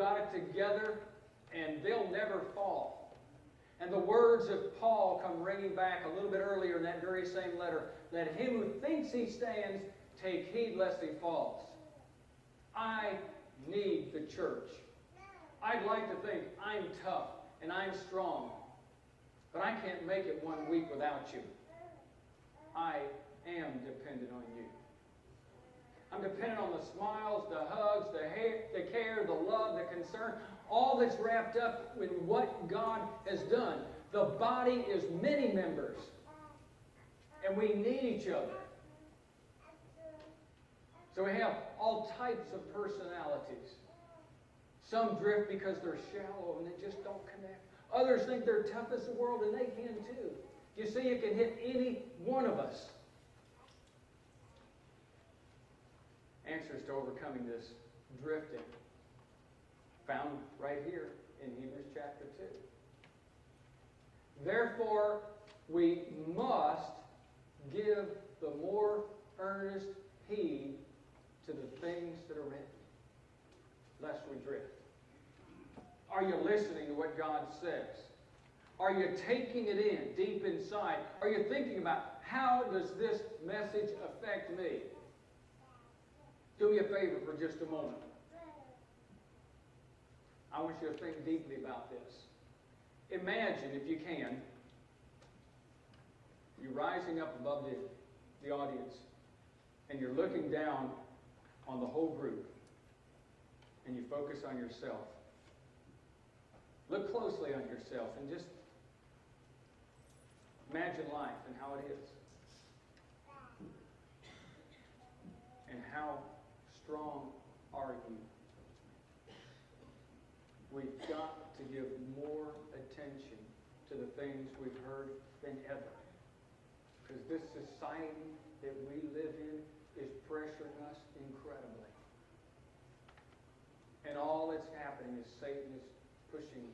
got it together, and they'll never fall. And the words of Paul come ringing back a little bit earlier in that very same letter. Let him who thinks he stands take heed lest he falls. I need the church. I'd like to think I'm tough and I'm strong, but I can't make it 1 week without you. I am dependent on you. I'm dependent on the smiles, the hugs, the care, the love, the concern, all that's wrapped up in what God has done. The body is many members, and we need each other. So we have all types of personalities. Some drift because they're shallow and they just don't connect. Others think they're tough as the world, and they can too. You see, it can hit any one of us. Answers to overcoming this drifting found right here in Hebrews chapter 2. Therefore, we must give the more earnest heed to the things that are written, lest we drift. Are you listening to what God says? Are you taking it in deep inside? Are you thinking about, how does this message affect me? Do me a favor for just a moment. I want you to think deeply about this. Imagine, if you can, you're rising up above the audience, and you're looking down on the whole group, and you focus on yourself. Look closely on yourself and just imagine life and how it is. And how strong are you? We've got to give more attention to the things we've heard than ever. Because this society that we live in is pressuring us incredibly. And all that's happening is Satan is pushing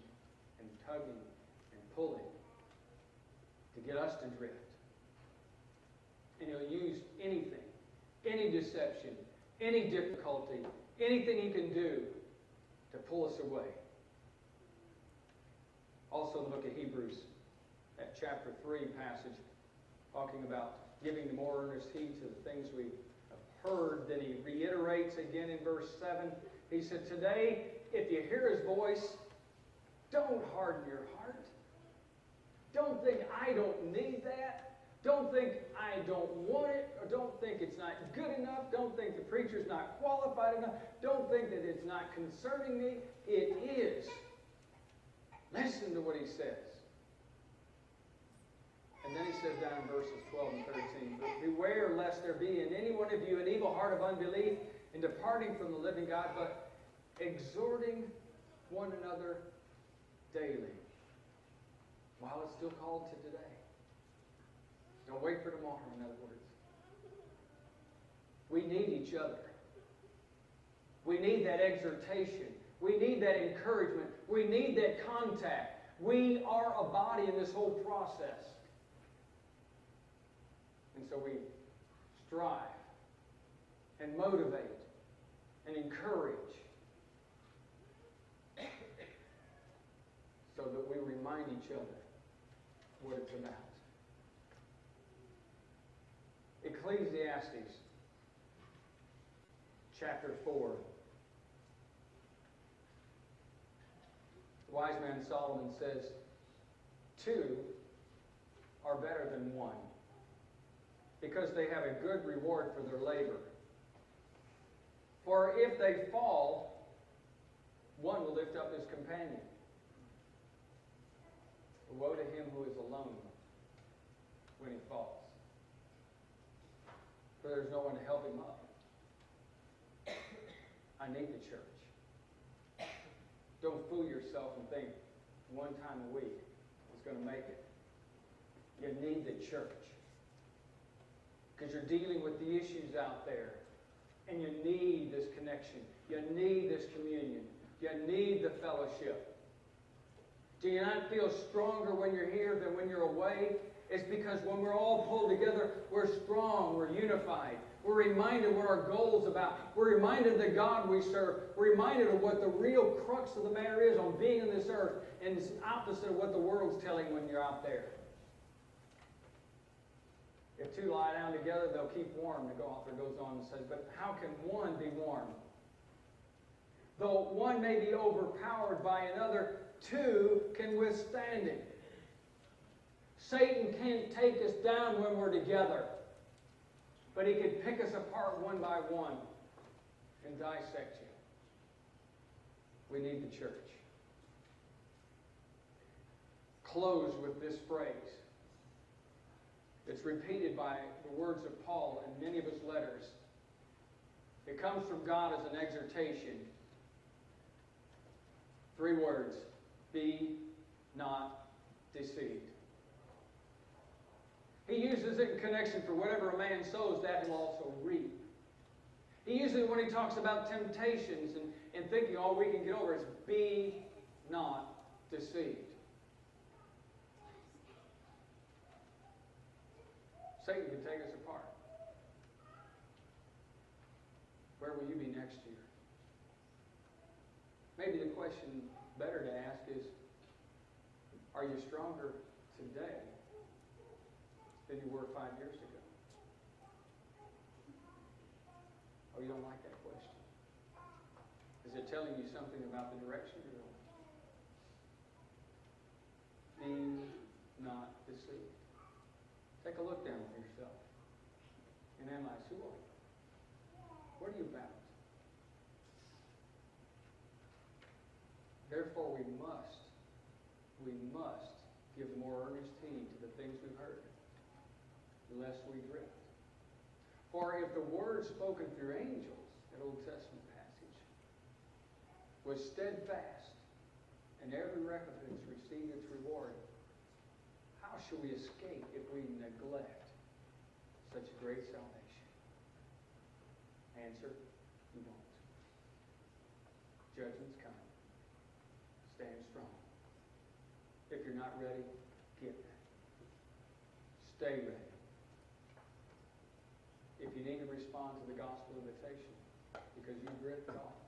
and tugging and pulling to get us to drift. And he'll use anything, any deception, any difficulty, anything he can do to pull us away. Also, the book of Hebrews, that chapter 3 passage, talking about giving the more earnest heed to the things we have heard. Then he reiterates again in verse 7. He said, today, if you hear his voice, don't harden your heart. Don't think, I don't need that. Don't think I don't want it, or don't think it's not good enough. Don't think the preacher's not qualified enough. Don't think that it's not concerning me. It is. Listen to what he says. And then he says down in verses 12 and 13, but beware lest there be in any one of you an evil heart of unbelief in departing from the living God, but exhorting one another daily, while it's still called to today. Don't wait for tomorrow, in other words. We need each other. We need that exhortation. We need that encouragement. We need that contact. We are a body in this whole process. And so we strive and motivate and encourage so that we remind each other what it's about. Ecclesiastes chapter 4. The wise man Solomon says, 2 are better than 1, because they have a good reward for their labor. For if they fall, one will lift up his companion. Woe to him who is alone when he falls, for there's no one to help him up. I need the church. Don't fool yourself and think one time a week is going to make it. You need the church, because you're dealing with the issues out there, and you need this connection. You need this communion. You need the fellowship. Do you not feel stronger when you're here than when you're away? It's because when we're all pulled together, we're strong, we're unified, We're reminded what our goal is about. We're reminded of the God we serve. We're reminded of what the real crux of the matter is on being in this earth. And it's opposite of what the world's telling when you're out there. If two lie down together, they'll keep warm. The author goes on and says, but how can one be warm? Though one may be overpowered by another, two can withstand it. Satan can't take us down when we're together. But he can pick us apart one by one and dissect you. We need the church. Close with this phrase. It's repeated by the words of Paul in many of his letters. It comes from God as an exhortation. 3 words. Be not deceived. He uses it in connection for whatever a man sows, that he'll also reap. He uses it when he talks about temptations and thinking all we can get over is be not deceived. Satan can take us apart. Where will you be next year? Maybe the question better to ask is, are you stronger today than you were 5 years ago? Oh, you don't like that question? Is it telling you something about the direction you're going? Be not deceived. Take a look down at yourself and analyze, who are you? What are you about? Therefore, we must give more earnest heed to the things we've heard, lest we drift. For if the word spoken through angels, that Old Testament passage, was steadfast, and every recompense received its reward, how shall we escape if we neglect such a great salvation? Answer, you won't. Judgment's coming. Stand strong. If you're not ready, get ready. Stay ready. If you need to respond to the gospel invitation because you've drifted off,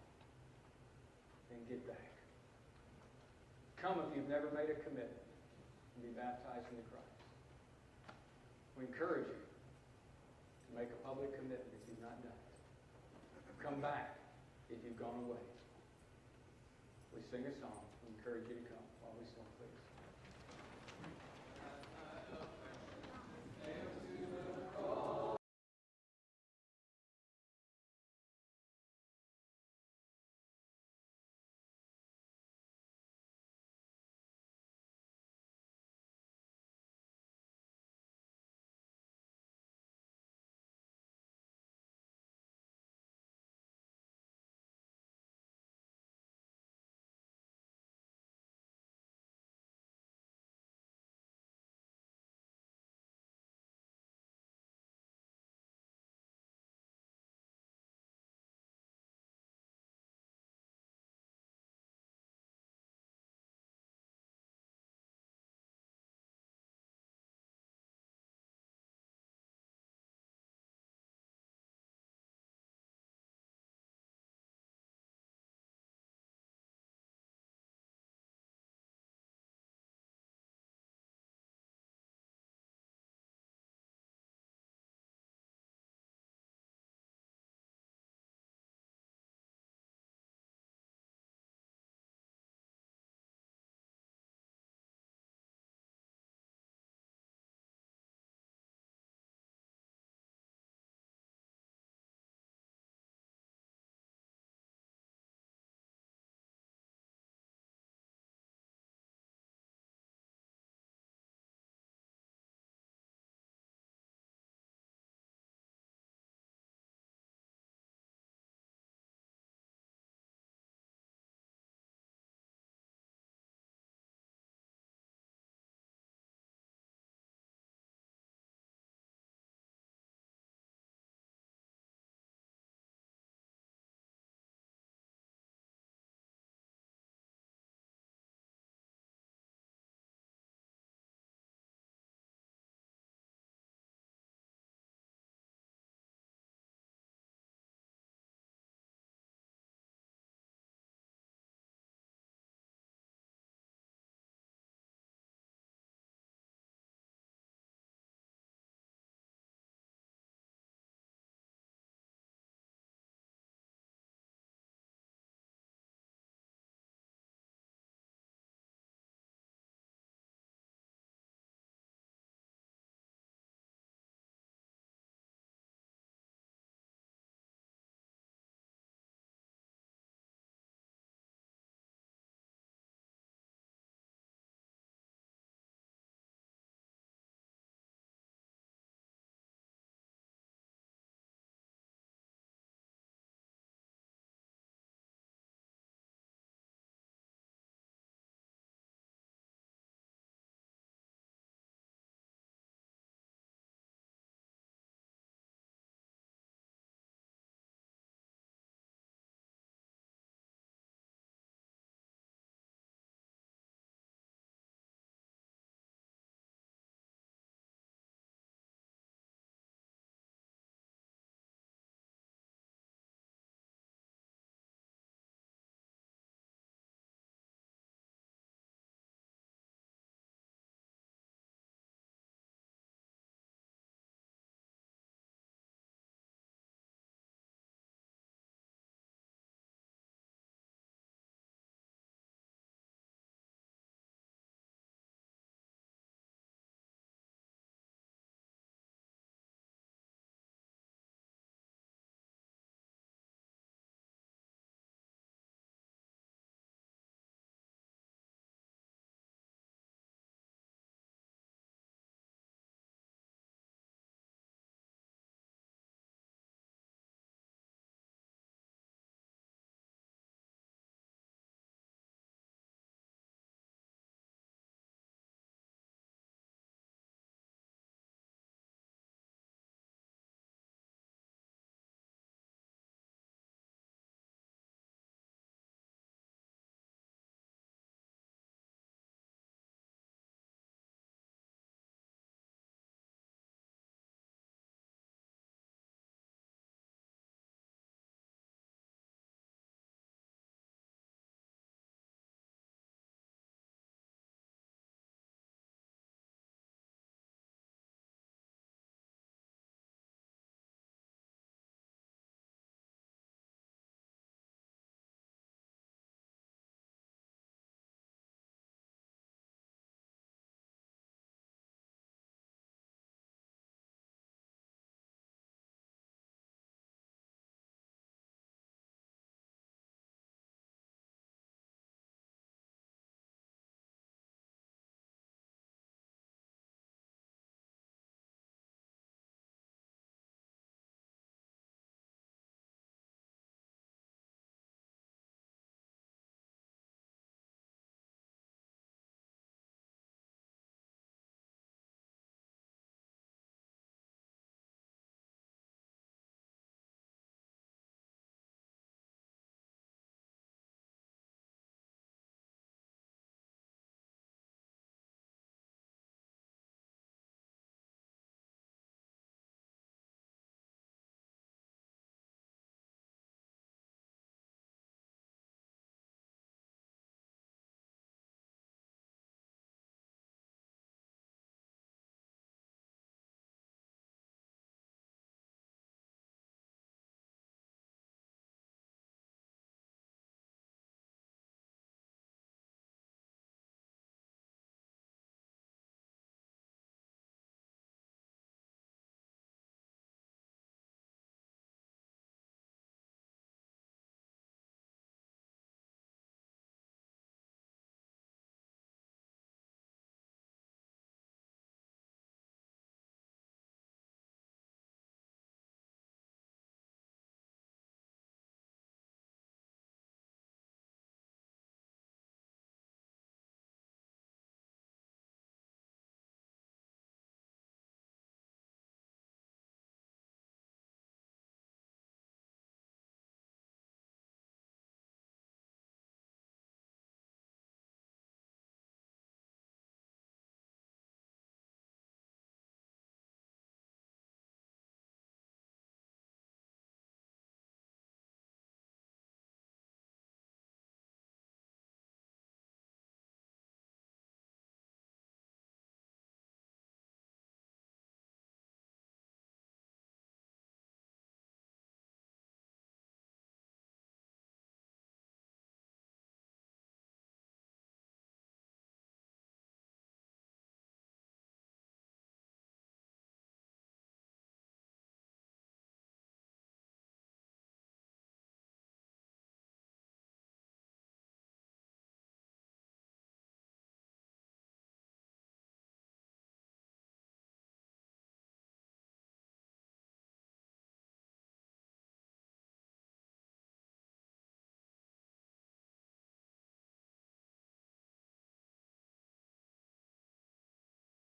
then get back. Come if you've never made a commitment and be baptized into Christ. We encourage you to make a public commitment if you've not done it. Come back if you've gone away. We sing a song. We encourage you to come.